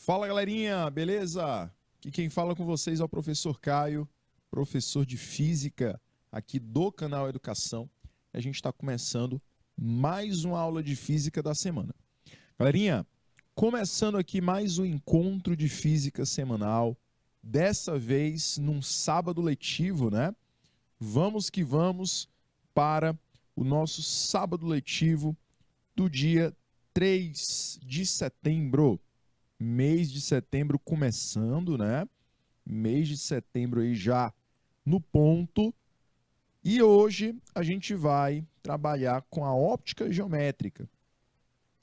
Fala, galerinha, beleza? Aqui quem fala com vocês é o professor Caio, professor de Física aqui do canal Educação. A gente está começando mais uma aula de Física da semana. Galerinha, começando aqui mais um encontro de Física semanal, dessa vez num sábado letivo, né? Vamos que vamos para o nosso sábado letivo do dia 3 de setembro. Mês de setembro começando, né? Mês de setembro aí já no ponto. E hoje a gente vai trabalhar com a óptica geométrica.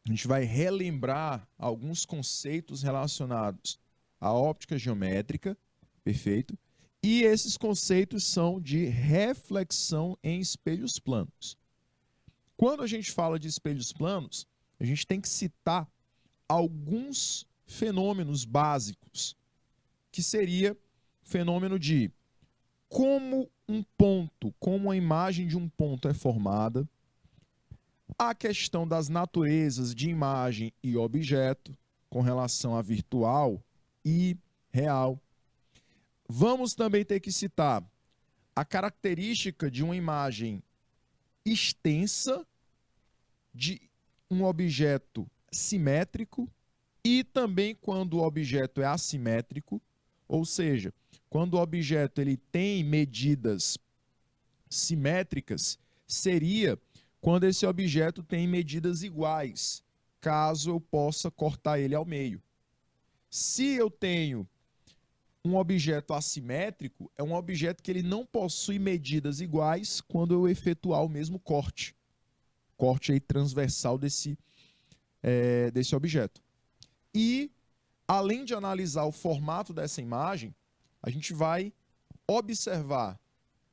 A gente vai relembrar alguns conceitos relacionados à óptica geométrica, perfeito? E esses conceitos são de reflexão em espelhos planos. Quando a gente fala de espelhos planos, a gente tem que citar alguns fenômenos básicos, que seria o fenômeno de como um ponto, como a imagem de um ponto é formada, a questão das naturezas de imagem e objeto, com relação a virtual e real. Vamos também ter que citar a característica de uma imagem extensa de um objeto simétrico e também quando o objeto é assimétrico, ou seja, quando o objeto ele tem medidas simétricas, seria quando esse objeto tem medidas iguais, caso eu possa cortar ele ao meio. Se eu tenho um objeto assimétrico, é um objeto que ele não possui medidas iguais quando eu efetuar o mesmo corte. Corte aí transversal desse objeto. E, além de analisar o formato dessa imagem, a gente vai observar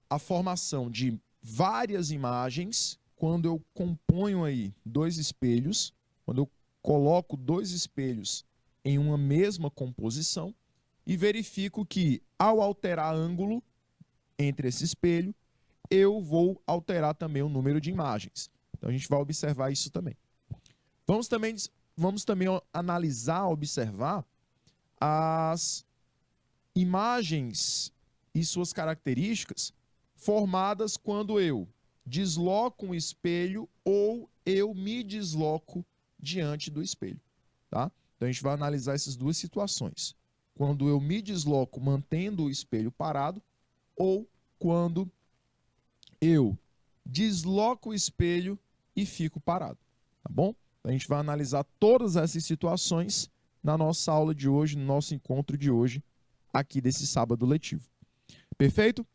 a formação de várias imagens quando eu componho aí dois espelhos, quando eu coloco dois espelhos em uma mesma composição e verifico que, ao alterar ângulo entre esse espelho, eu vou alterar também o número de imagens. Então, a gente vai observar isso também. Vamos também analisar, observar as imagens e suas características formadas quando eu desloco um espelho ou eu me desloco diante do espelho, tá? Então a gente vai analisar essas duas situações. Quando eu me desloco mantendo o espelho parado ou quando eu desloco o espelho e fico parado, tá bom? A gente vai analisar todas essas situações na nossa aula de hoje, no nosso encontro de hoje, aqui desse sábado letivo. Perfeito?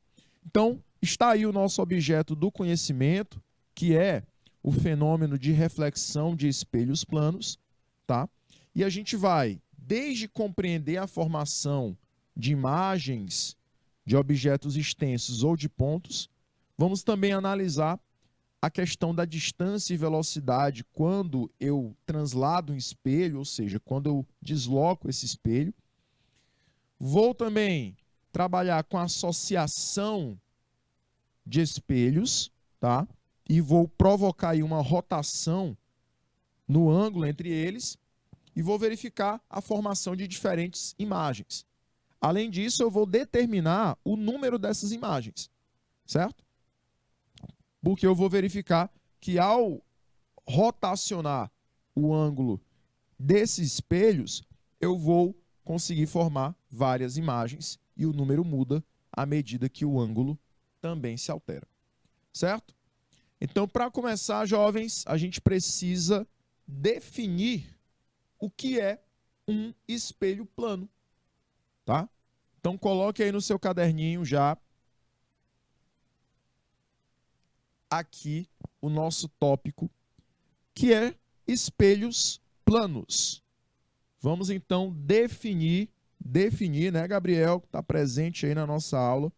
Então, está aí o nosso objeto do conhecimento, que é o fenômeno de reflexão de espelhos planos, tá? E a gente vai, desde compreender a formação de imagens de objetos extensos ou de pontos, vamos também analisar a questão da distância e velocidade quando eu translado um espelho, ou seja, quando eu desloco esse espelho. Vou também trabalhar com a associação de espelhos, tá? E vou provocar aí uma rotação no ângulo entre eles e vou verificar a formação de diferentes imagens. Além disso, eu vou determinar o número dessas imagens, certo? Porque eu vou verificar que ao rotacionar o ângulo desses espelhos, eu vou conseguir formar várias imagens e o número muda à medida que o ângulo também se altera, certo? Então, para começar, jovens, a gente precisa definir o que é um espelho plano, tá? Então, coloque aí no seu caderninho já aqui o nosso tópico, que é espelhos planos. Vamos então definir, né, Gabriel, que está presente aí na nossa aula.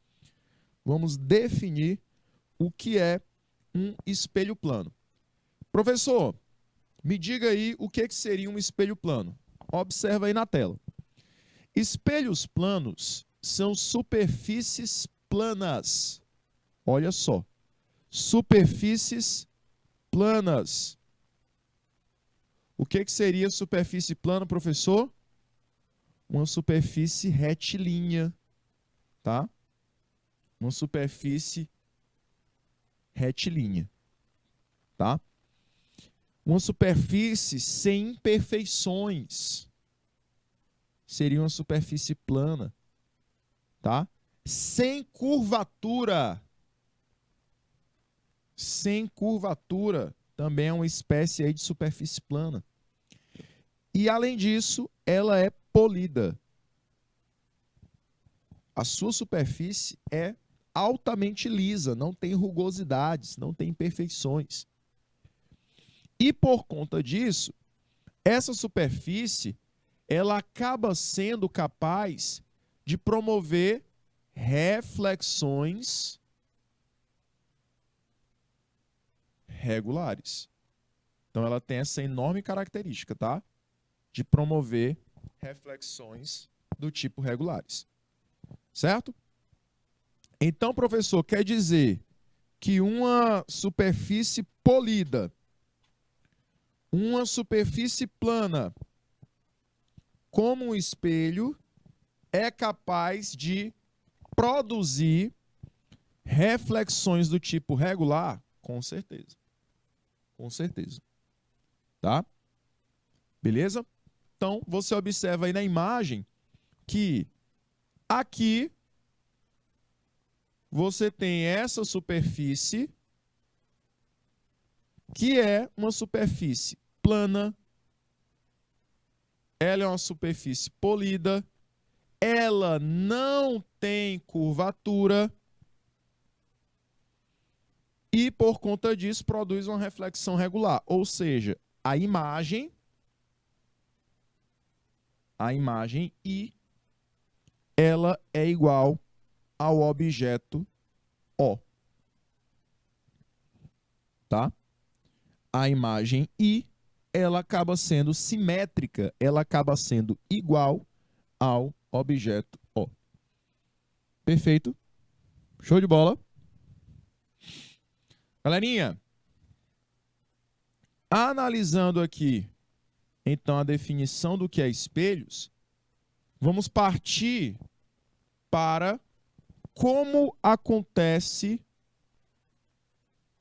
Vamos definir o que é um espelho plano. Professor, me diga aí o que seria um espelho plano. Observa aí na tela. Espelhos planos são superfícies planas. Olha só. Superfícies planas. O que seria superfície plana, professor? uma superfície retilínea, tá? Uma superfície retilínea, tá? Uma superfície sem imperfeições seria uma superfície plana, tá? Sem curvatura. Sem curvatura também é uma espécie aí de superfície plana. E além disso, ela é polida. A sua superfície é altamente lisa, não tem rugosidades, não tem imperfeições. E por conta disso, essa superfície ela acaba sendo capaz de promover reflexões regulares. Então ela tem essa enorme característica, tá? De promover reflexões do tipo regulares. Certo? Então, professor, quer dizer que uma superfície polida, uma superfície plana, como um espelho, é capaz de produzir reflexões do tipo regular? Com certeza. Com certeza. Tá? Beleza? Então, você observa aí na imagem que aqui você tem essa superfície que é uma superfície plana, ela é uma superfície polida, ela não tem curvatura e, por conta disso, produz uma reflexão regular. Ou seja, a imagem I, ela é igual ao objeto O. Tá? A imagem I, ela acaba sendo simétrica, ela acaba sendo igual ao objeto O. Perfeito? Show de bola? Galerinha, analisando aqui, então, a definição do que é espelhos, vamos partir para como acontece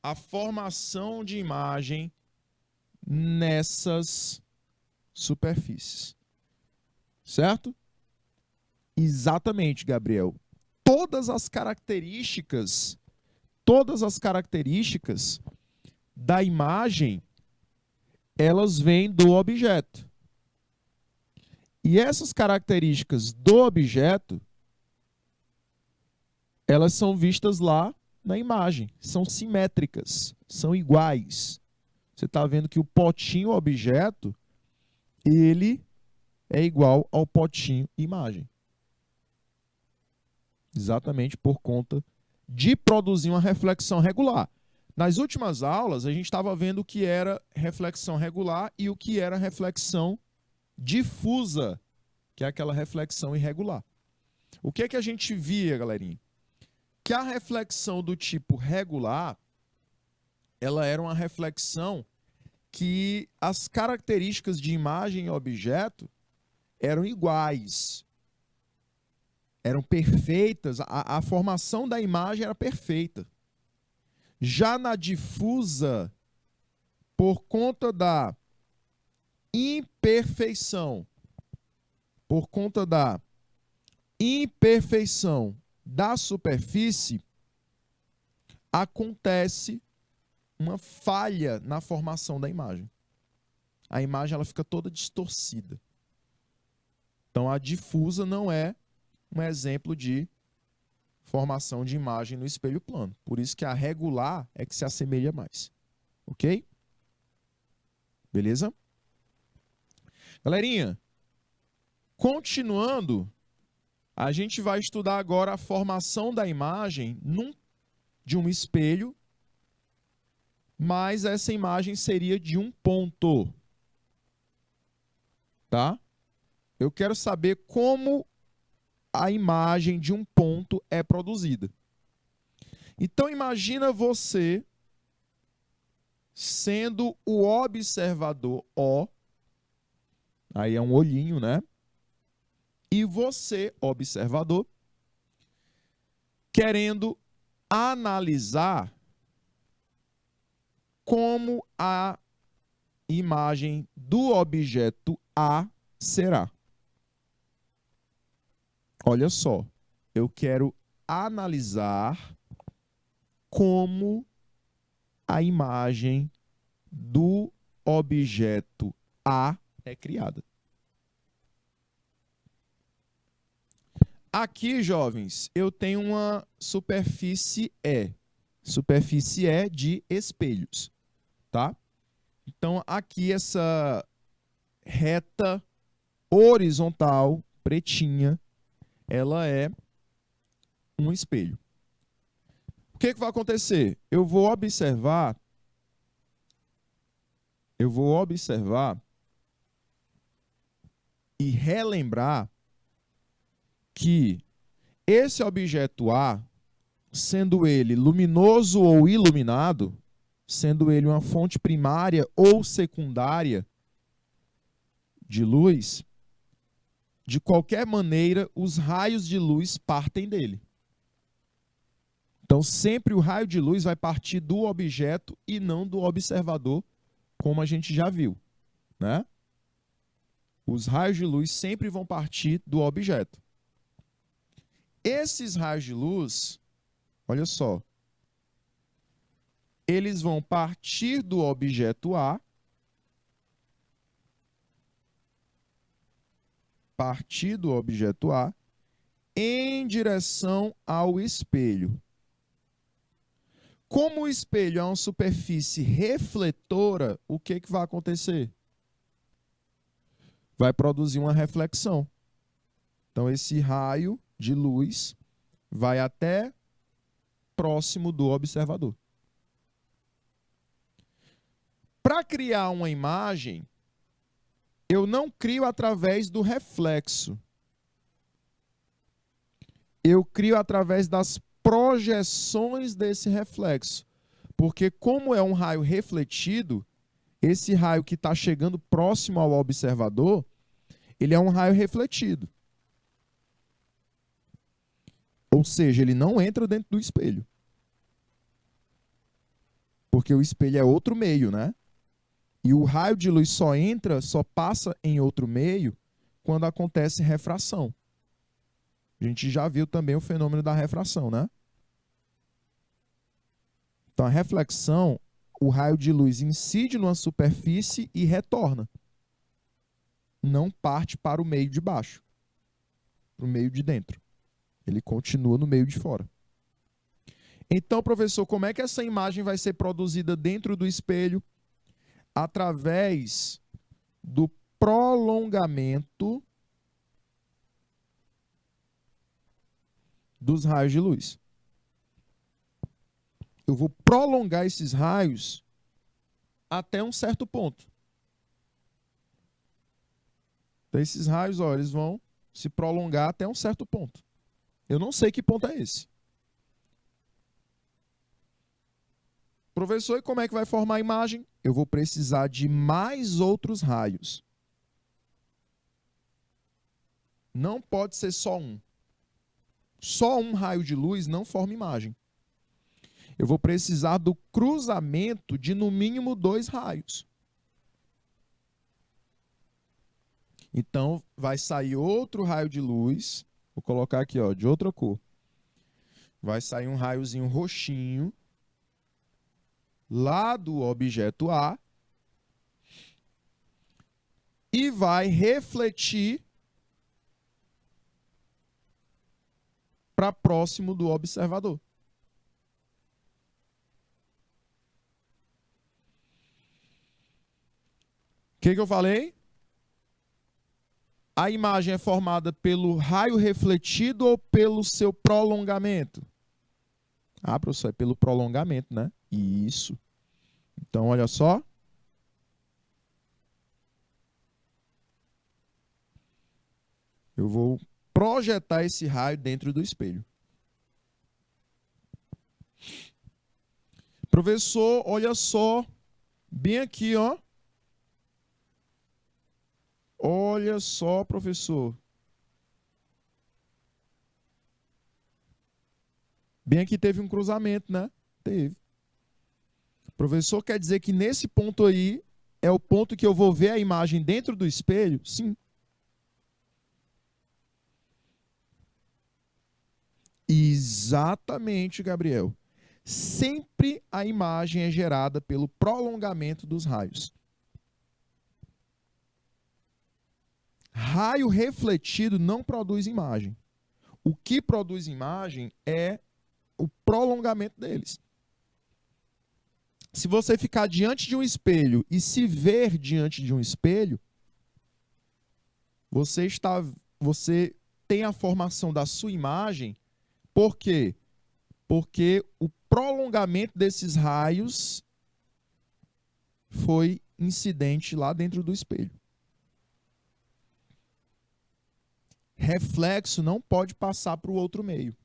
a formação de imagem nessas superfícies. Certo? Exatamente, Gabriel. Todas as características da imagem, elas vêm do objeto. E essas características do objeto, elas são vistas lá na imagem, são simétricas, são iguais. Você está vendo que o potinho objeto, ele é igual ao potinho imagem. Exatamente por conta de produzir uma reflexão regular. Nas últimas aulas, a gente estava vendo o que era reflexão regular e o que era reflexão difusa, que é aquela reflexão irregular. O que é que a gente via, galerinha? Que a reflexão do tipo regular, ela era uma reflexão que as características de imagem e objeto eram iguais, eram perfeitas, a formação da imagem era perfeita. Já na difusa, por conta da imperfeição da superfície, acontece uma falha na formação da imagem. A imagem ela fica toda distorcida. Então, a difusa não é um exemplo de formação de imagem no espelho plano. Por isso que a regular é que se assemelha mais. Ok? Beleza? Galerinha, continuando, a gente vai estudar agora a formação da imagem de um espelho, mas essa imagem seria de um ponto. Tá? Eu quero saber como a imagem de um ponto é produzida. Então, imagina você sendo o observador O, aí é um olhinho, né? E você, observador, querendo analisar como a imagem do objeto A será. Olha só, eu quero analisar como a imagem do objeto A é criada. Aqui, jovens, eu tenho uma superfície E. Superfície E de espelhos, tá? Então, aqui essa reta horizontal, pretinha, ela é um espelho. O que vai acontecer? Eu vou observar e relembrar que esse objeto A, sendo ele luminoso ou iluminado, sendo ele uma fonte primária ou secundária de luz, de qualquer maneira, os raios de luz partem dele. Então, sempre o raio de luz vai partir do objeto e não do observador, como a gente já viu, né? Os raios de luz sempre vão partir do objeto. Esses raios de luz, olha só, eles vão partir do objeto A, em direção ao espelho. Como o espelho é uma superfície refletora, o que vai acontecer? Vai produzir uma reflexão. Então, esse raio de luz vai até próximo do observador. Para criar uma imagem, eu não crio através do reflexo. Eu crio através das projeções desse reflexo. Porque como é um raio refletido, esse raio que está chegando próximo ao observador, ele é um raio refletido. Ou seja, ele não entra dentro do espelho. Porque o espelho é outro meio, né? E o raio de luz só passa em outro meio quando acontece refração. A gente já viu também o fenômeno da refração, né? Então, a reflexão, o raio de luz incide numa superfície e retorna. Não parte para o meio de baixo, para o meio de dentro. Ele continua no meio de fora. Então, professor, como é que essa imagem vai ser produzida dentro do espelho? Através do prolongamento dos raios de luz. Eu vou prolongar esses raios até um certo ponto. Então, esses raios, ó, eles vão se prolongar até um certo ponto. Eu não sei que ponto é esse. Professor, e como é que vai formar a imagem? Eu vou precisar de mais outros raios. Não pode ser só um. Só um raio de luz não forma imagem. Eu vou precisar do cruzamento de no mínimo 2 raios. Então, vai sair outro raio de luz. Vou colocar aqui, ó, de outra cor. Vai sair um raiozinho roxinho lá do objeto A e vai refletir para próximo do observador. O que eu falei? A imagem é formada pelo raio refletido ou pelo seu prolongamento? Ah, professor, é pelo prolongamento, né? Isso. Então, olha só. Eu vou projetar esse raio dentro do espelho. Professor, olha só. Bem aqui, ó. Olha só, professor. Bem aqui teve um cruzamento, né? Teve. O professor quer dizer que nesse ponto aí é o ponto que eu vou ver a imagem dentro do espelho? Sim. Exatamente, Gabriel. Sempre a imagem é gerada pelo prolongamento dos raios. Raio refletido não produz imagem. O que produz imagem é o prolongamento deles. Se você ficar diante de um espelho e se ver diante de um espelho, você tem a formação da sua imagem. Por quê? Porque o prolongamento desses raios foi incidente lá dentro do espelho. Reflexo não pode passar para o outro meio.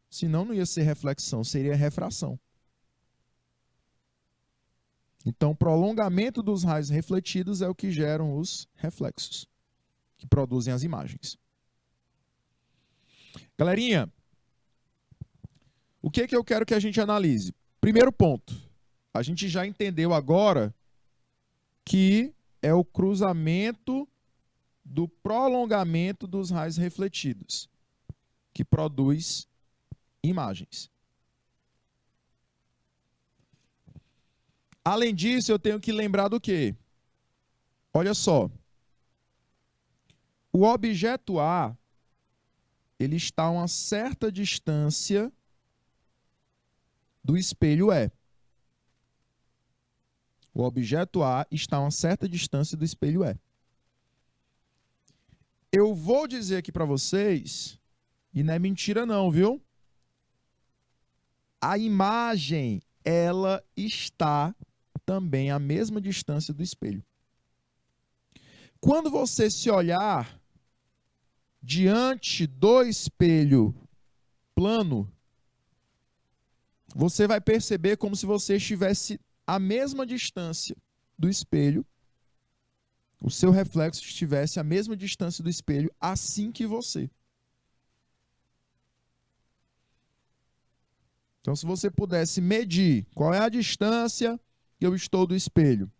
Senão não ia ser reflexão, seria refração. Então, o prolongamento dos raios refletidos é o que geram os reflexos, que produzem as imagens. Galerinha, o que eu quero que a gente analise? Primeiro ponto, a gente já entendeu agora que é o cruzamento do prolongamento dos raios refletidos, que produz imagens. Além disso, eu tenho que lembrar do quê? Olha só. O objeto A, ele está a uma certa distância do espelho E. O objeto A está a uma certa distância do espelho E. Eu vou dizer aqui para vocês, e não é mentira não, viu? A imagem, ela está também à mesma distância do espelho. Quando você se olhar diante do espelho plano, você vai perceber como se você estivesse à mesma distância do espelho, o seu reflexo estivesse à mesma distância do espelho, assim que você. Então, se você pudesse medir qual é a distância que eu estou do espelho,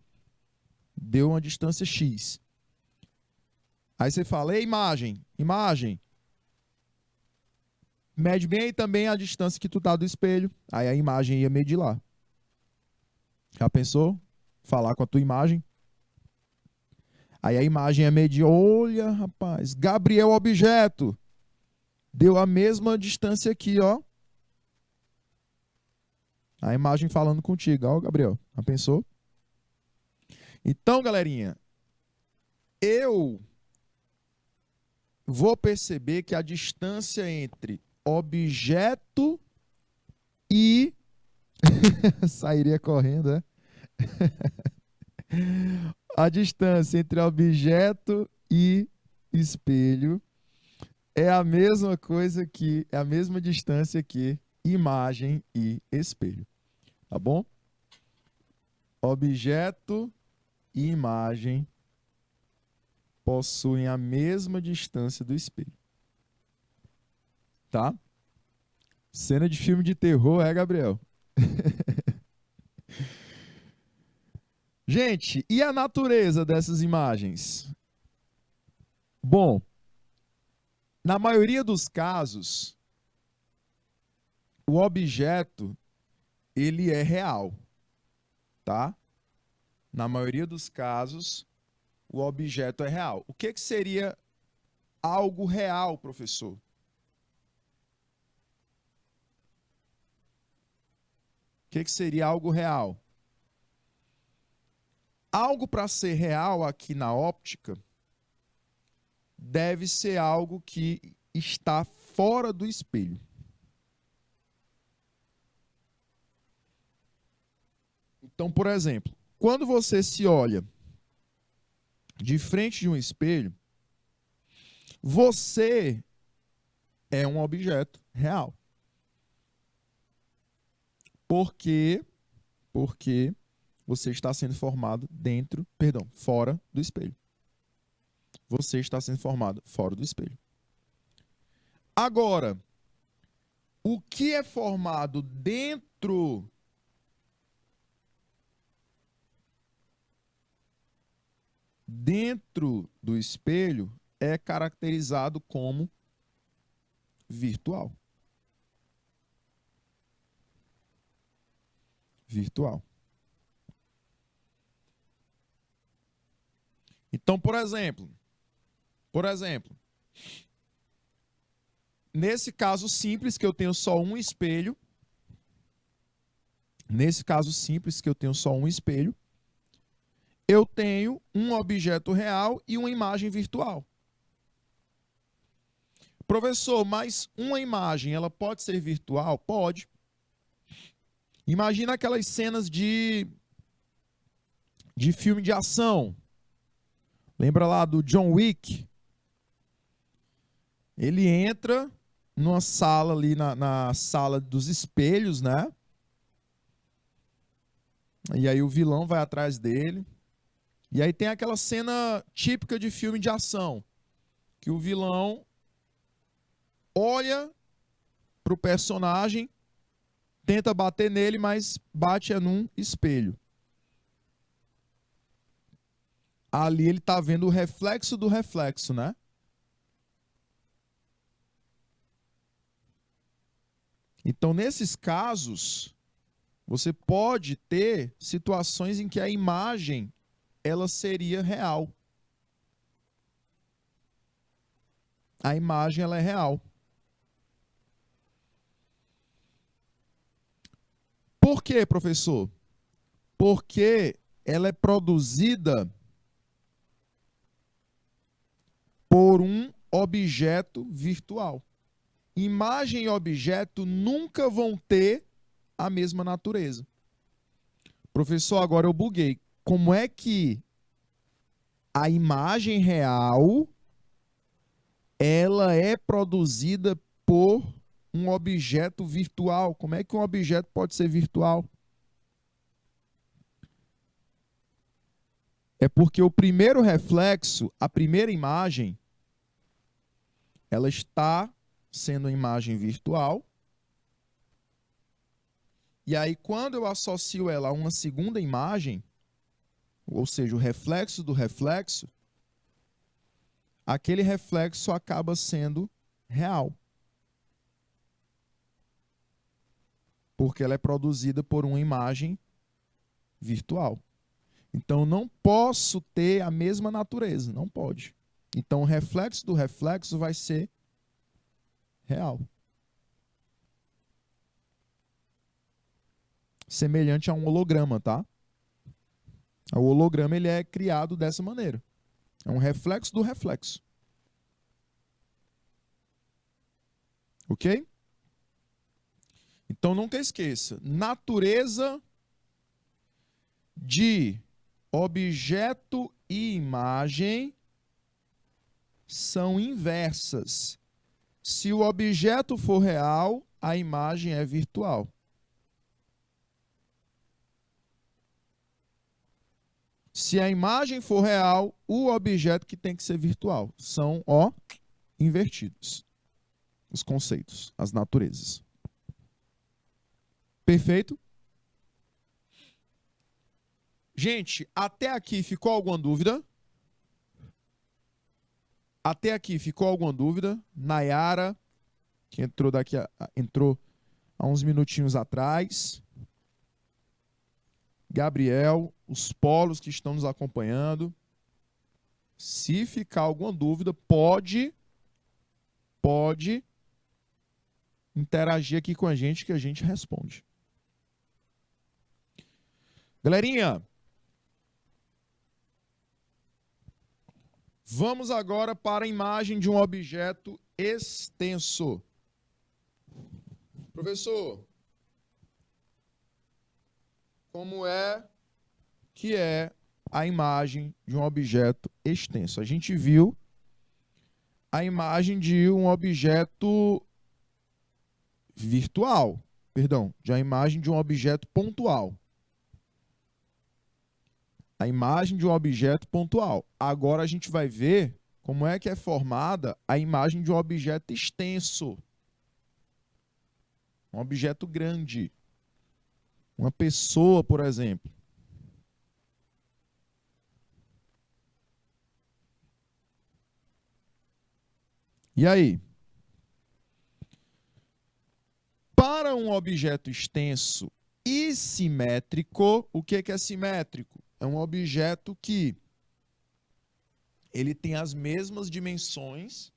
deu uma distância X. Aí você fala, imagem, mede bem aí também a distância que tu tá do espelho. Aí a imagem ia medir lá. Já pensou? Falar com a tua imagem. Aí a imagem ia medir, olha, rapaz, Gabriel objeto. Deu a mesma distância aqui, ó. A imagem falando contigo, ó, Gabriel. Já pensou? Então, galerinha, eu vou perceber que a distância entre objeto e... Sairia correndo, é? A distância entre objeto e espelho é a mesma coisa que... É a mesma distância que imagem e espelho. Tá bom? Objeto e imagem possuem a mesma distância do espelho. Tá? Cena de filme de terror, é, Gabriel? Gente, e a natureza dessas imagens? Bom, na maioria dos casos, o objeto, ele é real, tá? Na maioria dos casos, o objeto é real. O que seria algo real, professor? O que seria algo real? Algo para ser real aqui na óptica deve ser algo que está fora do espelho. Então, por exemplo, quando você se olha de frente de um espelho, você é um objeto real. Por quê? Porque você está sendo formado fora do espelho. Você está sendo formado fora do espelho. Agora, o que é formado dentro do espelho é caracterizado como virtual. Virtual. Então, por exemplo, nesse caso simples que eu tenho só um espelho, eu tenho um objeto real e uma imagem virtual. Professor, mas uma imagem, ela pode ser virtual? Pode. Imagina aquelas cenas de filme de ação. Lembra lá do John Wick? Ele entra numa sala ali, na sala dos espelhos, né? E aí o vilão vai atrás dele. E aí tem aquela cena típica de filme de ação, que o vilão olha para o personagem, tenta bater nele, mas bate num espelho. Ali ele está vendo o reflexo do reflexo, né? Então, nesses casos, você pode ter situações em que a imagem ela seria real. A imagem ela é real. Por quê, professor? Porque ela é produzida por um objeto virtual. Imagem e objeto nunca vão ter a mesma natureza. Professor, agora eu buguei. Como é que a imagem real ela é produzida por um objeto virtual? Como é que um objeto pode ser virtual? É porque o primeiro reflexo, a primeira imagem, ela está sendo uma imagem virtual. E aí, quando eu associo ela a uma segunda imagem, ou seja, o reflexo do reflexo, aquele reflexo acaba sendo real. Porque ela é produzida por uma imagem virtual. Então, não posso ter a mesma natureza, não pode. Então, o reflexo do reflexo vai ser real. Semelhante a um holograma, tá? O holograma ele é criado dessa maneira. É um reflexo do reflexo. Ok? Então, nunca esqueça. Natureza de objeto e imagem são inversas. Se o objeto for real, a imagem é virtual. Se a imagem for real, o objeto que tem que ser virtual. São, invertidos. Os conceitos, as naturezas. Perfeito? Gente, até aqui ficou alguma dúvida? Até aqui ficou alguma dúvida? Nayara, que entrou há uns minutinhos atrás. Gabriel, os polos que estão nos acompanhando. Se ficar alguma dúvida, pode interagir aqui com a gente que a gente responde. Galerinha, vamos agora para a imagem de um objeto extenso. Professor, como é que é a imagem de um objeto extenso? A gente viu a imagem de um objeto virtual, de a imagem de um objeto pontual. A imagem de um objeto pontual. Agora a gente vai ver como é que é formada a imagem de um objeto extenso. Um objeto grande. Uma pessoa, por exemplo. E aí? Para um objeto extenso e simétrico, o que é simétrico? É um objeto que ele tem as mesmas dimensões,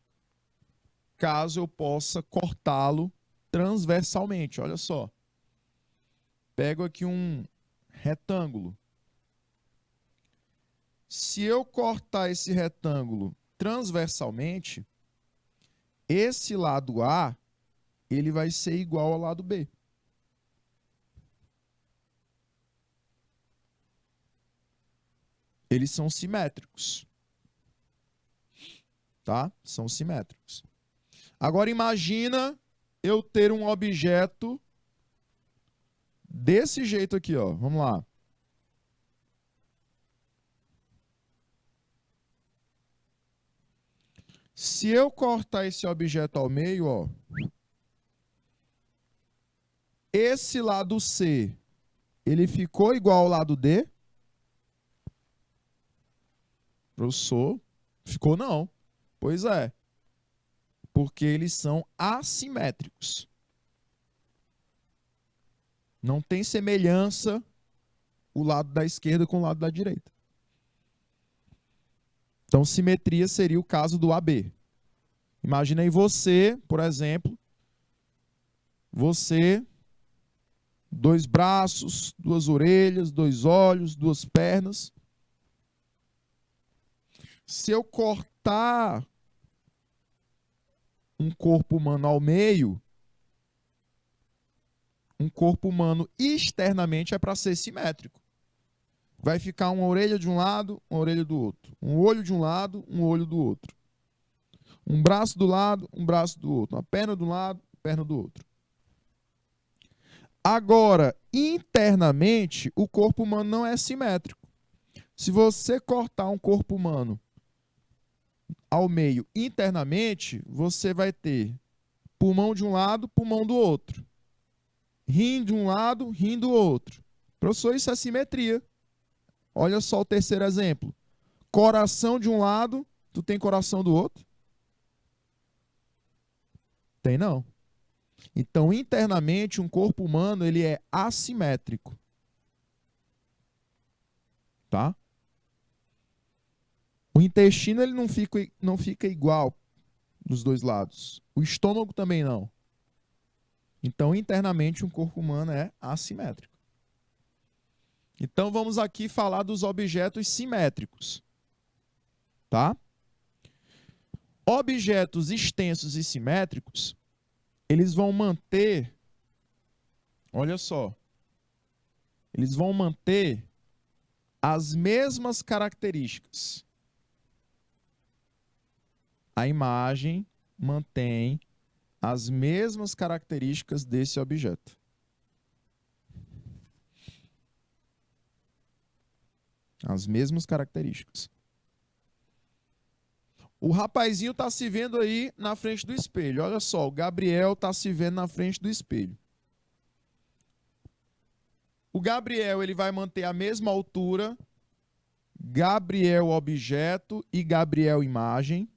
caso eu possa cortá-lo transversalmente. Olha só. Pego aqui um retângulo. Se eu cortar esse retângulo transversalmente, esse lado A, ele vai ser igual ao lado B. Eles são simétricos. Tá? São simétricos. Agora imagina eu ter um objeto desse jeito aqui, ó. Vamos lá. Se eu cortar esse objeto ao meio, ó, esse lado C, ele ficou igual ao lado D? Professor, ficou não. Pois é. Porque eles são assimétricos. Não tem semelhança o lado da esquerda com o lado da direita. Então, simetria seria o caso do AB. Imagina aí você, por exemplo, você, 2 braços, 2 orelhas, 2 olhos, 2 pernas. Se eu cortar um corpo humano ao meio, um corpo humano externamente é para ser simétrico. Vai ficar uma orelha de um lado, uma orelha do outro. Um olho de um lado, um olho do outro. Um braço do lado, um braço do outro. Uma perna de um lado, perna do outro. Agora, internamente, o corpo humano não é simétrico. Se você cortar um corpo humano ao meio internamente, você vai ter pulmão de um lado, pulmão do outro. Rim de um lado, rim do outro. Professor, isso é simetria. Olha só o terceiro exemplo. Coração de um lado, tu tem coração do outro? Tem não. Então, internamente, um corpo humano ele é assimétrico. Tá? O intestino ele não fica igual nos dois lados. O estômago também não. Então, internamente, um corpo humano é assimétrico. Então, vamos aqui falar dos objetos simétricos. Tá? Objetos extensos e simétricos, eles vão manter, olha só, eles vão manter as mesmas características. A imagem mantém as mesmas características desse objeto. As mesmas características. O rapazinho está se vendo aí na frente do espelho. Olha só, o Gabriel está se vendo na frente do espelho. O Gabriel ele vai manter a mesma altura, Gabriel objeto e Gabriel imagem.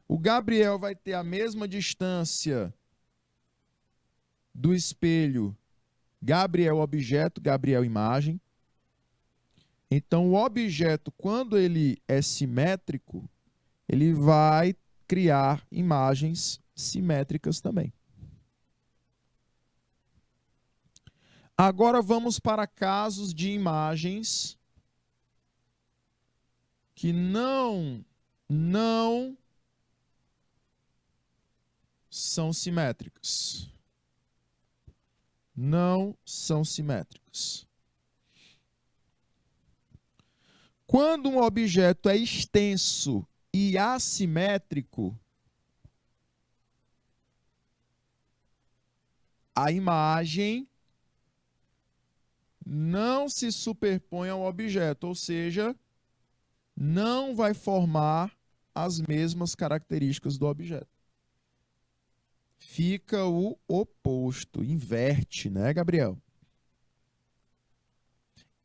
O Gabriel vai ter a mesma distância do espelho, Gabriel objeto, Gabriel imagem. Então, o objeto, quando ele é simétrico, ele vai criar imagens simétricas também. Agora vamos para casos de imagens que não são simétricas. Não são simétricas. Quando um objeto é extenso e assimétrico, a imagem não se superpõe ao objeto, ou seja, não vai formar as mesmas características do objeto. Fica o oposto, inverte, né, Gabriel?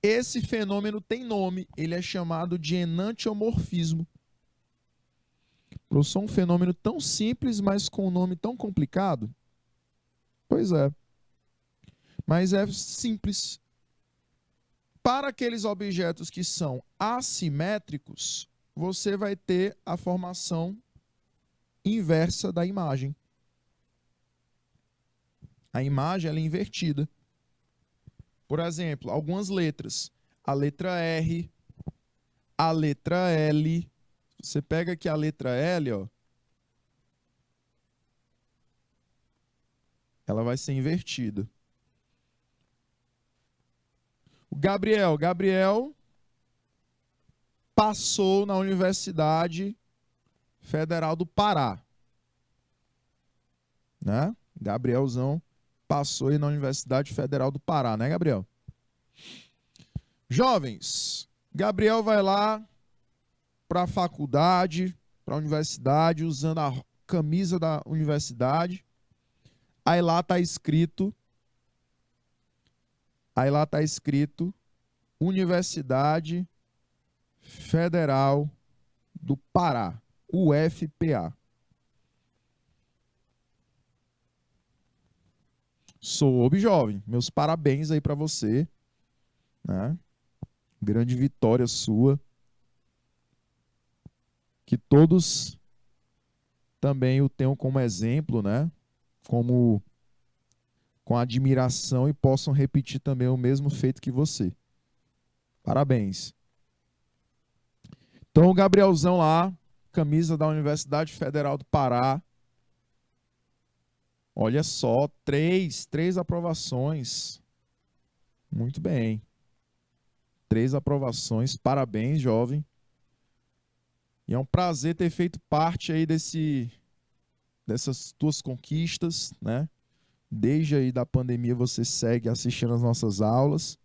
Esse fenômeno tem nome, ele é chamado de enantiomorfismo. Professor, um fenômeno tão simples, mas com um nome tão complicado? Pois é. Mas é simples. Para aqueles objetos que são assimétricos, você vai ter a formação inversa da imagem. A imagem ela é invertida. Por exemplo, algumas letras. A letra R, a letra L. Você pega aqui a letra L, ó. Ela vai ser invertida. O Gabriel passou na Universidade Federal do Pará. Né? Gabrielzão passou aí na Universidade Federal do Pará, né, Gabriel? Jovens, Gabriel vai lá para a faculdade, para a universidade, usando a camisa da universidade. Aí lá está escrito Universidade Federal do Pará, UFPA. Soube, jovem. Meus parabéns aí para você, né? Grande vitória sua. Que todos também o tenham como exemplo, né? Como com admiração e possam repetir também o mesmo feito que você. Parabéns. Então, o Gabrielzão lá, camisa da Universidade Federal do Pará. Olha só, três aprovações. Muito bem. 3 aprovações. Parabéns, jovem. E é um prazer ter feito parte aí dessas tuas conquistas, né? Desde aí da pandemia você segue assistindo as nossas aulas,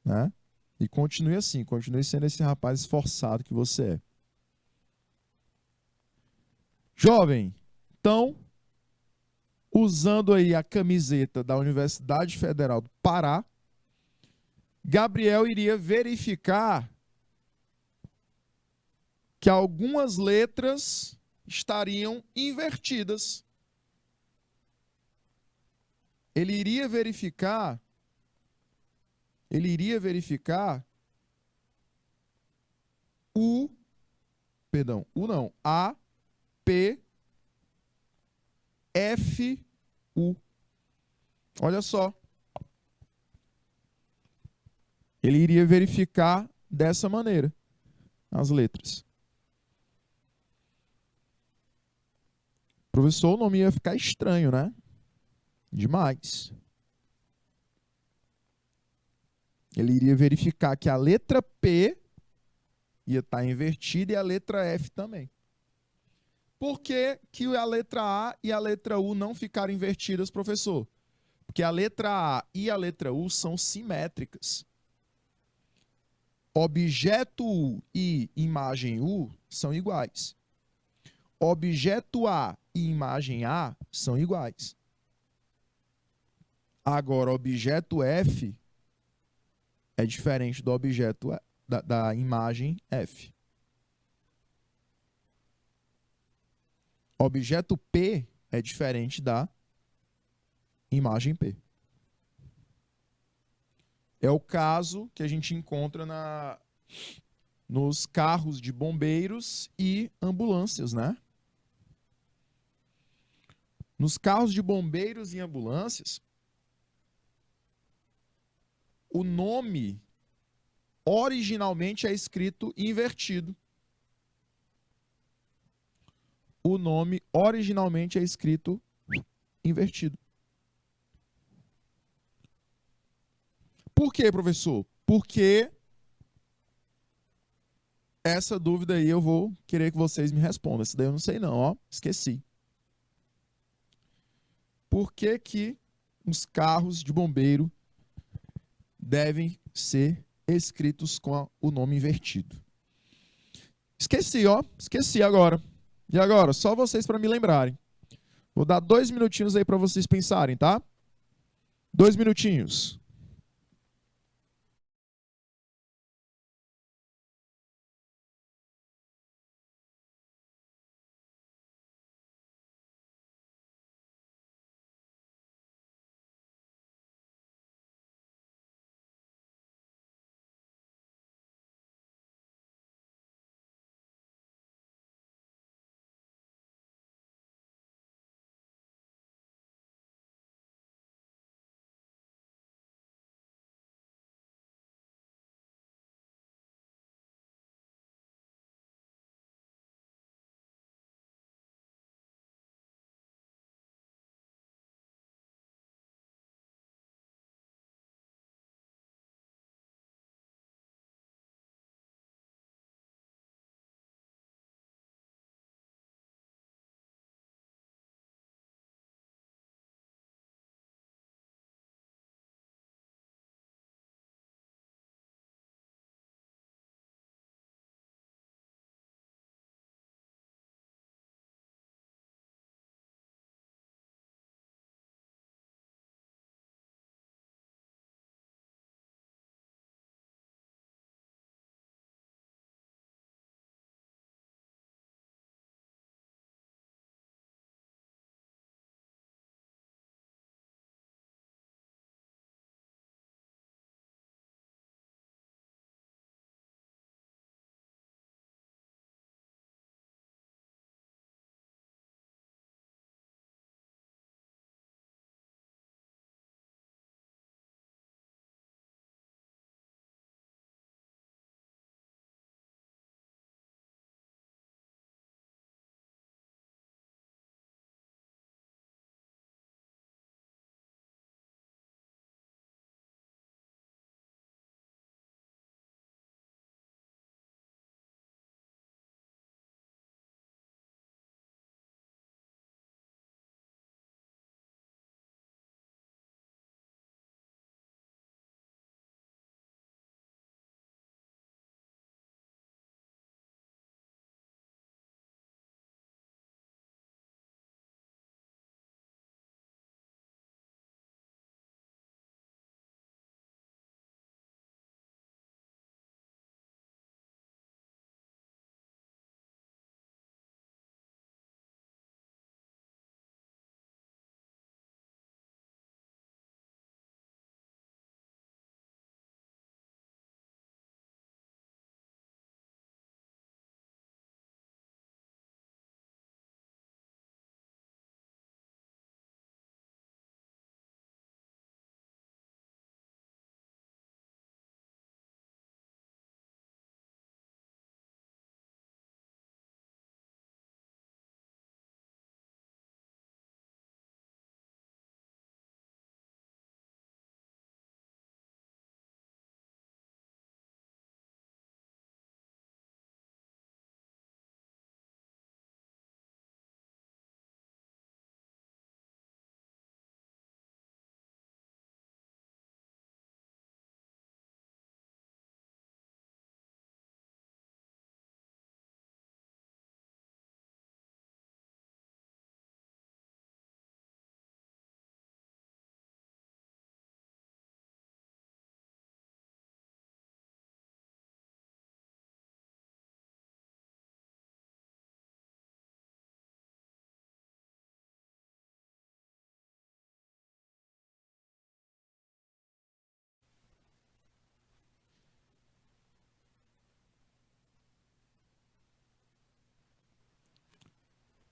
né? E continue assim, continue sendo esse rapaz esforçado que você é. Jovem, então, usando aí a camiseta da Universidade Federal do Pará, Gabriel iria verificar que algumas letras estariam invertidas. Ele iria verificar A, P, F, U. Olha só. Ele iria verificar dessa maneira as letras. Professor, o nome ia ficar estranho, né? Demais. Ele iria verificar que a letra P ia estar invertida e a letra F também. Por que que a letra A e a letra U não ficaram invertidas, professor? Porque a letra A e a letra U são simétricas. Objeto U e imagem U são iguais. Objeto A e imagem A são iguais. Agora, objeto F é diferente do objeto da imagem F. Objeto P é diferente da imagem P. É o caso que a gente encontra nos carros de bombeiros e ambulâncias, né? Nos carros de bombeiros e ambulâncias, o nome originalmente é escrito invertido. O nome originalmente é escrito invertido. Por quê, professor? Porque essa dúvida aí eu vou querer que vocês me respondam. Essa daí eu não sei não, ó. Esqueci. Por que que os carros de bombeiro devem ser escritos com o nome invertido? Esqueci, ó. Esqueci agora. E agora? Só vocês para me lembrarem. Vou dar 2 minutinhos aí para vocês pensarem, tá? 2 minutinhos.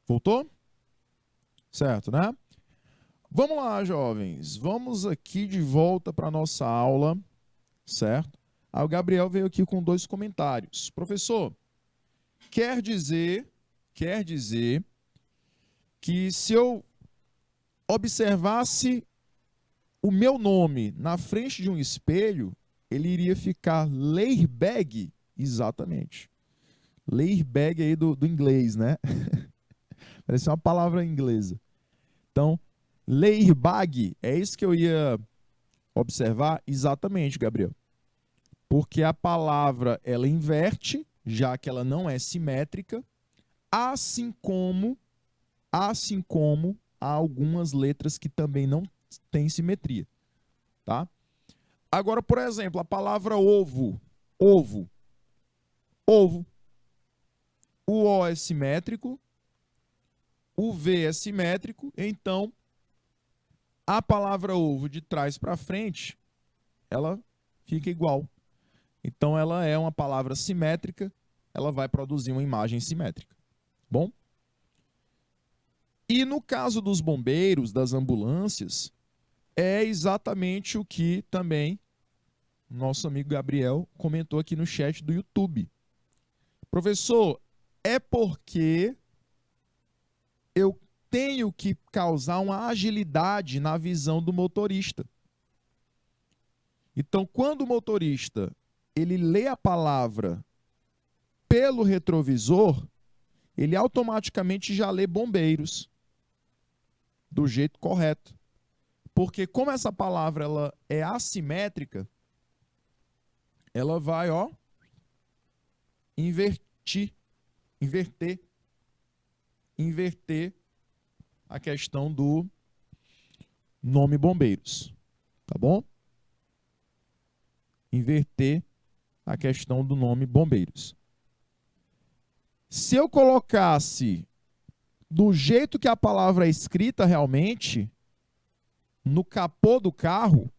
Voltou? Certo, né? Vamos lá, jovens. Vamos aqui de volta para a nossa aula, certo? Aí o Gabriel veio aqui com 2 comentários. Professor, quer dizer que se eu observasse o meu nome na frente de um espelho, ele iria ficar Leirbag? Exatamente. Leirbag aí do inglês, né? Parece uma palavra inglesa. Então, Leirbag, é isso que eu ia observar? Exatamente, Gabriel. Porque a palavra, ela inverte, já que ela não é simétrica, assim como há algumas letras que também não têm simetria, tá? Agora, por exemplo, a palavra ovo, ovo, ovo. O O é simétrico, o V é simétrico, então a palavra ovo de trás para frente, ela fica igual. Então ela é uma palavra simétrica, ela vai produzir uma imagem simétrica. Bom? E no caso dos bombeiros, das ambulâncias, é exatamente o que também nosso amigo Gabriel comentou aqui no chat do YouTube. Professor, é porque eu tenho que causar uma agilidade na visão do motorista. Então, quando o motorista ele lê a palavra pelo retrovisor, ele automaticamente já lê bombeiros do jeito correto. Porque como essa palavra ela é assimétrica, ela vai, ó, inverter a questão do nome bombeiros, tá bom? Inverter a questão do nome bombeiros. Se eu colocasse do jeito que a palavra é escrita realmente, no capô do carro,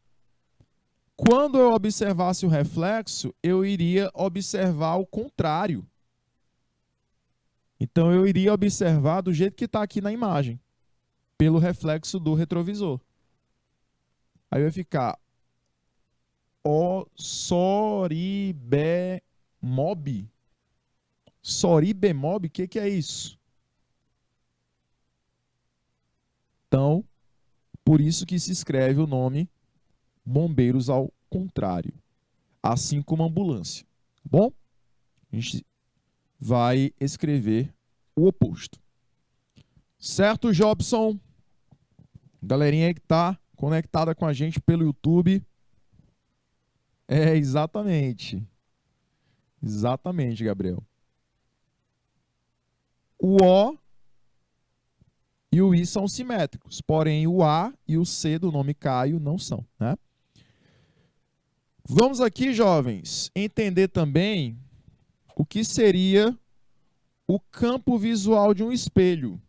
quando eu observasse o reflexo, eu iria observar o contrário. Então, eu iria observar do jeito que está aqui na imagem, pelo reflexo do retrovisor. Aí vai ficar o Soribemob. Soribemob, o que é isso? Então, por isso que se escreve o nome bombeiros ao contrário, assim como ambulância. Tá bom? A gente vai escrever o oposto. Certo, Jobson? Galerinha aí que tá conectada com a gente pelo YouTube. É, exatamente. Exatamente, Gabriel. O O e o I são simétricos, porém o A e o C do nome Caio não são, né? Vamos aqui, jovens, entender também o que seria o campo visual de um espelho.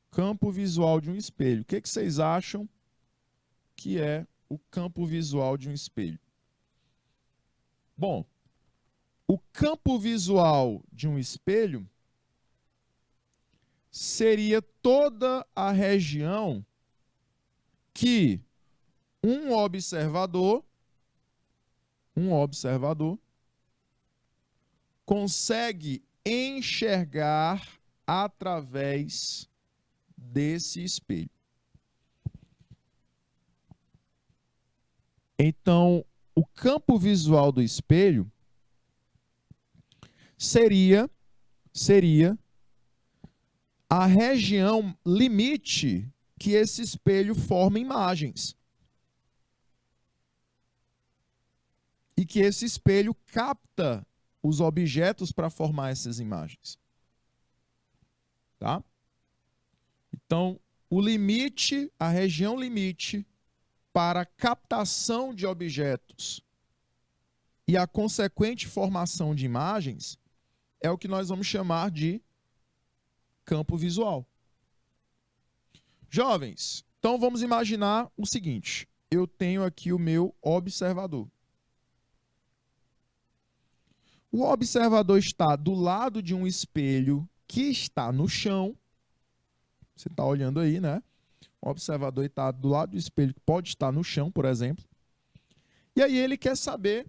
Campo visual de um espelho. O que vocês acham que é o campo visual de um espelho? Bom, o campo visual de um espelho seria toda a região que um observador consegue enxergar através desse espelho. Então, o campo visual do espelho seria a região limite que esse espelho forma imagens. E que esse espelho capta os objetos para formar essas imagens. Tá? Então, o limite, a região limite para a captação de objetos e a consequente formação de imagens é o que nós vamos chamar de campo visual. Jovens, então vamos imaginar o seguinte: eu tenho aqui o meu observador. O observador está do lado de um espelho que está no chão. Você está olhando aí, né? O observador está do lado do espelho que pode estar no chão, por exemplo. E aí ele quer saber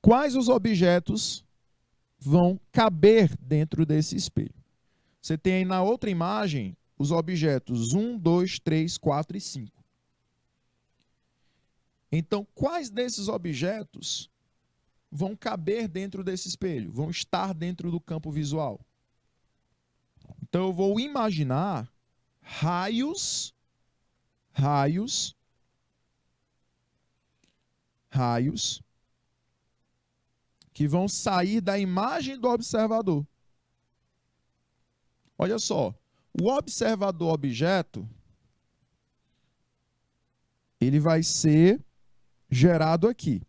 quais os objetos vão caber dentro desse espelho. Você tem aí na outra imagem os objetos 1, 2, 3, 4 e 5. Então, quais desses objetos vão caber dentro desse espelho? Vão estar dentro do campo visual? Então, eu vou imaginar raios que vão sair da imagem do observador. Olha só, o observador objeto, ele vai ser gerado aqui.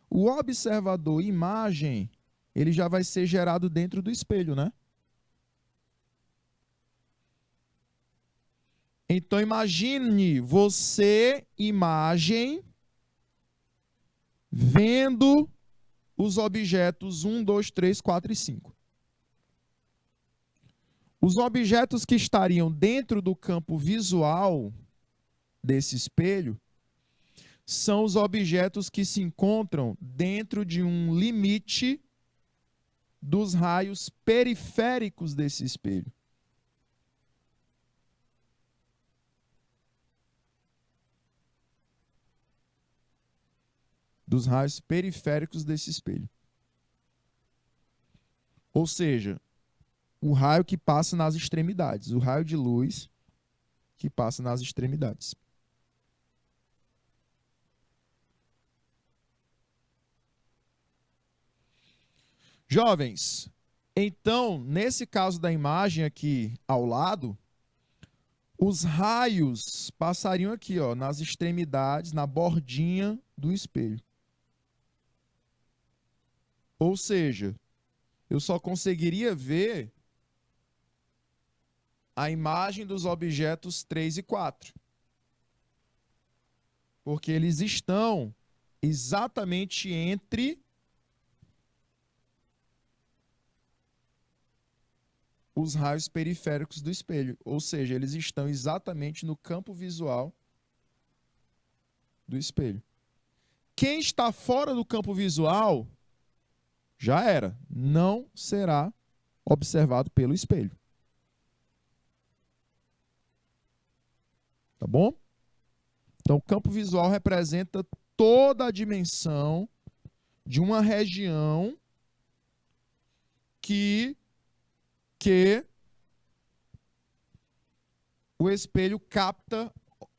O observador imagem, ele já vai ser gerado dentro do espelho, né? Então, imagine você, imagem, vendo os objetos 1, 2, 3, 4 e 5. Os objetos que estariam dentro do campo visual desse espelho são os objetos que se encontram dentro de um limite dos raios periféricos desse espelho. Dos raios periféricos desse espelho. Ou seja, o raio que passa nas extremidades, o raio de luz que passa nas extremidades. Jovens, então, nesse caso da imagem aqui ao lado, os raios passariam aqui, ó, nas extremidades, na bordinha do espelho. Ou seja, eu só conseguiria ver a imagem dos objetos 3 e 4. Porque eles estão exatamente entre os raios periféricos do espelho. Ou seja, eles estão exatamente no campo visual do espelho. Quem está fora do campo visual, já era, não será observado pelo espelho. Tá bom? Então, o campo visual representa toda a dimensão de uma região que o espelho capta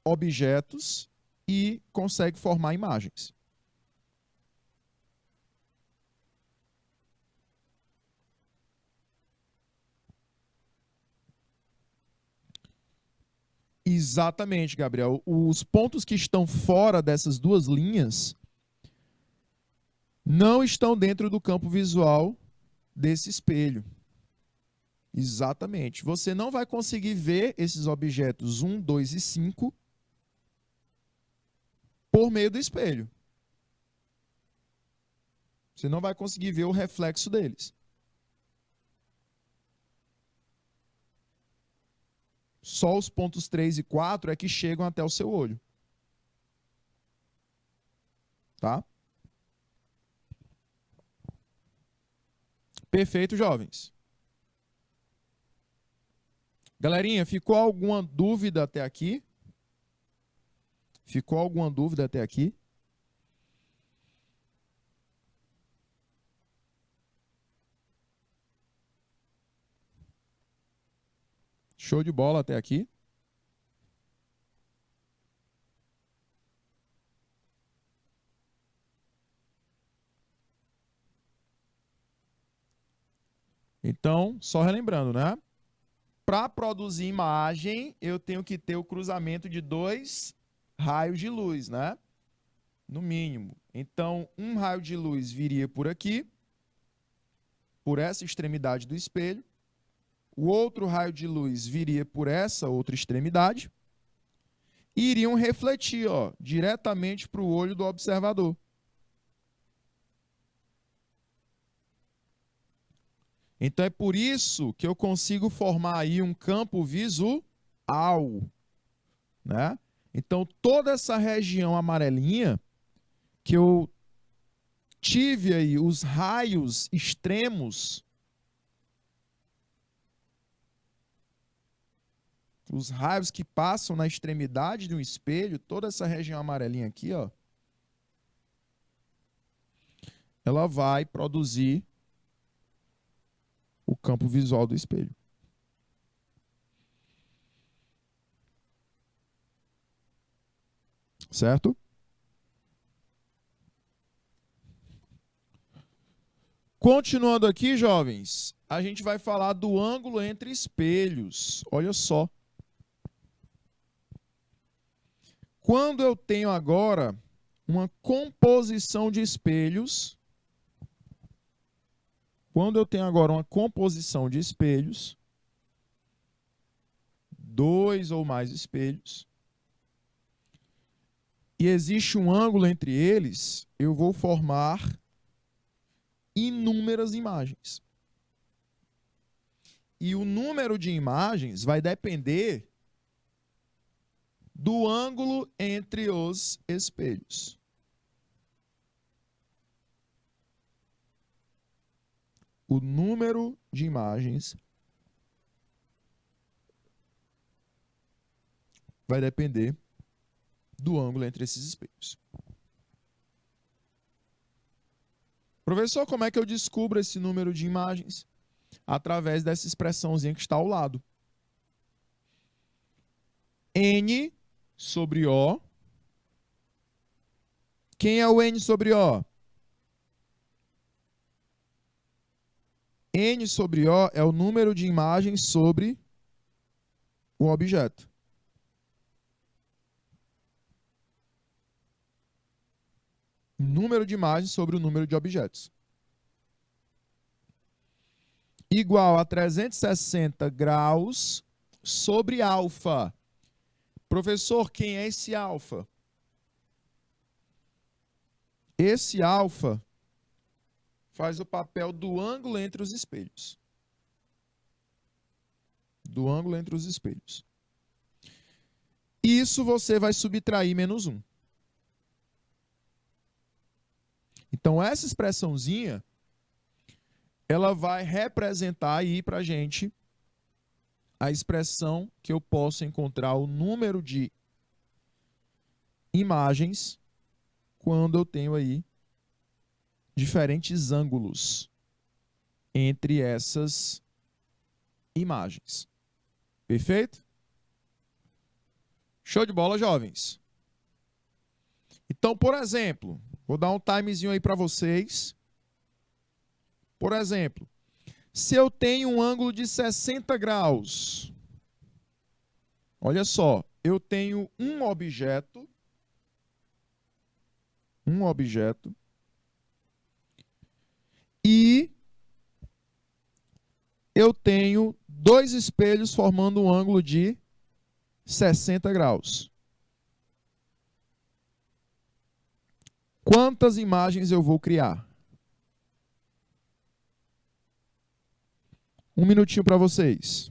objetos e consegue formar imagens. Exatamente, Gabriel. Os pontos que estão fora dessas duas linhas não estão dentro do campo visual desse espelho. Exatamente. Você não vai conseguir ver esses objetos 1, 2 e 5 por meio do espelho. Você não vai conseguir ver o reflexo deles. Só os pontos 3 e 4 é que chegam até o seu olho. Tá? Perfeito, jovens. Galerinha, ficou alguma dúvida até aqui? Ficou alguma dúvida até aqui? Show de bola até aqui. Então, só relembrando, né? Para produzir imagem, eu tenho que ter o cruzamento de 2 raios de luz, né? No mínimo. Então, um raio de luz viria por aqui, por essa extremidade do espelho. O outro raio de luz viria por essa outra extremidade e iriam refletir, ó, diretamente para o olho do observador. Então é por isso que eu consigo formar aí um campo visual, né? Então toda essa região amarelinha que eu tive aí os raios extremos, os raios que passam na extremidade de um espelho, toda essa região amarelinha aqui, ó, ela vai produzir o campo visual do espelho. Certo? Continuando aqui, jovens, a gente vai falar do ângulo entre espelhos. Olha só. Quando eu tenho agora uma composição de espelhos, dois ou mais espelhos, e existe um ângulo entre eles, eu vou formar inúmeras imagens. E o número de imagens vai depender do ângulo entre os espelhos. O número de imagens vai depender do ângulo entre esses espelhos. Professor, como é que eu descubro esse número de imagens? Através dessa expressãozinha que está ao lado. N sobre O. Quem é o N sobre O? N sobre O é o número de imagens sobre o objeto. Número de imagens sobre o número de objetos. Igual a 360 graus sobre alfa. Professor, quem é esse alfa? Esse alfa faz o papel do ângulo entre os espelhos. Do ângulo entre os espelhos. Isso você vai subtrair menos 1. Então, essa expressãozinha, ela vai representar aí para a gente a expressão que eu posso encontrar o número de imagens quando eu tenho aí diferentes ângulos entre essas imagens. Perfeito? Show de bola, jovens. Então, por exemplo, vou dar um timezinho aí para vocês. Por exemplo, se eu tenho um ângulo de 60 graus, olha só, eu tenho um objeto, e eu tenho dois espelhos formando um ângulo de 60 graus. Quantas imagens eu vou criar? Um minutinho para vocês.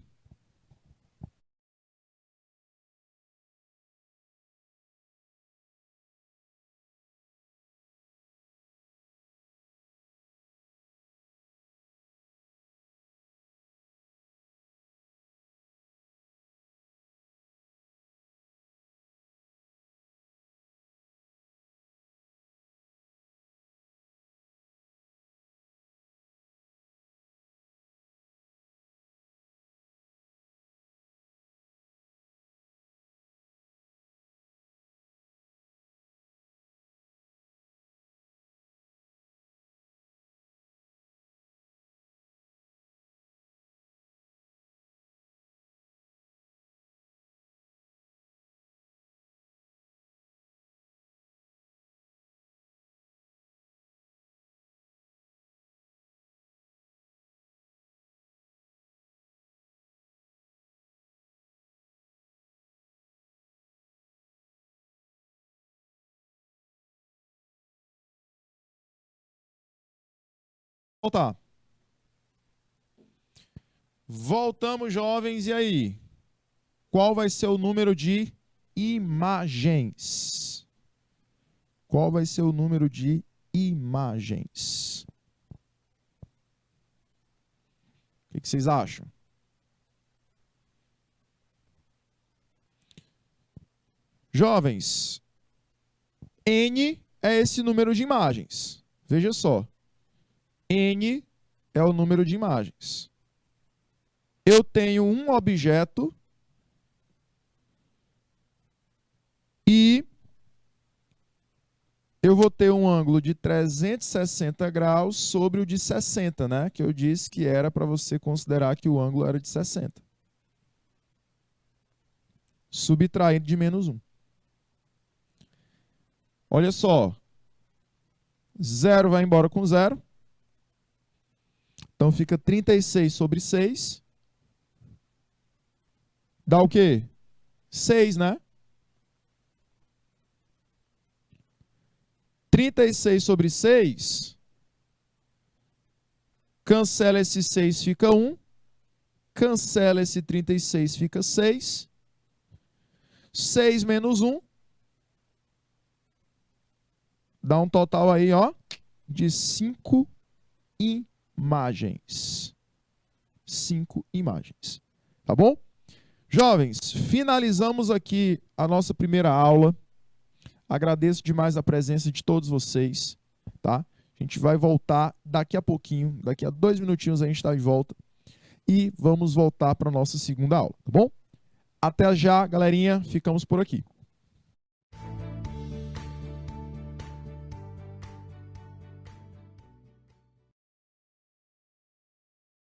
Voltar. Voltamos, jovens, e aí? Qual vai ser o número de imagens? Qual vai ser o número de imagens? O que vocês acham? Jovens, N é esse número de imagens. Veja só. N é o número de imagens. Eu tenho um objeto e eu vou ter um ângulo de 360 graus sobre o de 60, né? Que eu disse que era para você considerar que o ângulo era de 60. Subtraindo de menos 1. Olha só. 0 vai embora com 0. Então fica 36 sobre 6. Dá o quê? 6, né? 36 sobre 6. Cancela esse 6, fica 1. Cancela esse 36, fica 6. 6 menos 1. Dá um total aí, ó, de 5 imagens. 5 imagens. Tá bom? Jovens, finalizamos aqui a nossa primeira aula. Agradeço demais a presença de todos vocês, tá? A gente vai voltar daqui a pouquinho, daqui a 2 minutinhos a gente está de volta e vamos voltar para a nossa segunda aula, tá bom? Até já, galerinha, ficamos por aqui.